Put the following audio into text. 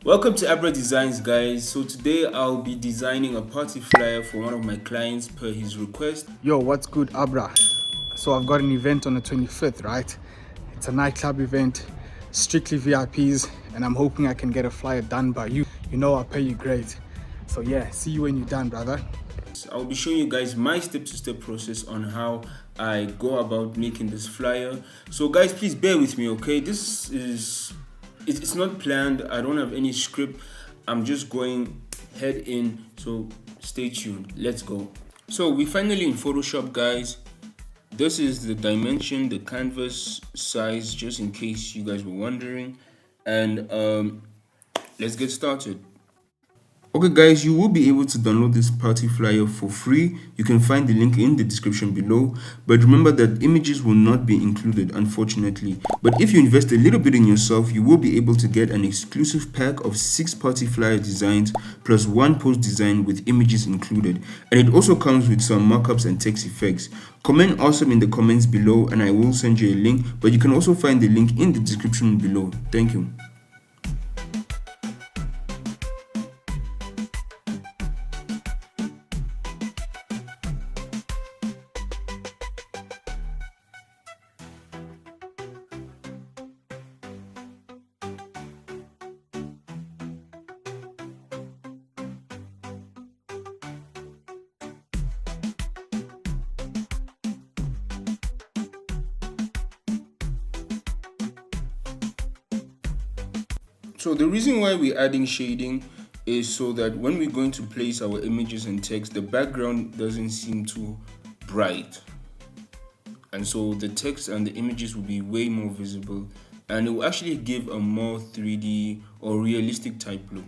Welcome to Abra Designs, guys. So today I'll be designing a party flyer for one of my clients per his request. Yo, what's good, Abra? So I've got an event on the 25th, right? It's a nightclub event, strictly VIPs, and I'm hoping I can get a flyer done by you. You know I'll pay you great. So yeah, see you when you're done, brother. I'll be showing you guys my step-to-step process on how I go about making this flyer. So guys, please bear with me, okay? It's not planned. I don't have any script. I'm just going head in, so stay tuned. Let's go. So we finally in Photoshop, guys. This is the dimension, the canvas size, just in case you guys were wondering. And let's get started. Okay guys, you will be able to download this party flyer for free. You can find the link in the description below. But remember that images will not be included, unfortunately. But if you invest a little bit in yourself, you will be able to get an exclusive pack of 6 party flyer designs plus 1 post design with images included. And it also comes with some markups and text effects. Comment awesome in the comments below and I will send you a link. But you can also find the link in the description below. Thank you. So the reason why we're adding shading is so that when we're going to place our images and text, the background doesn't seem too bright. And so the text and the images will be way more visible and it will actually give a more 3D or realistic type look.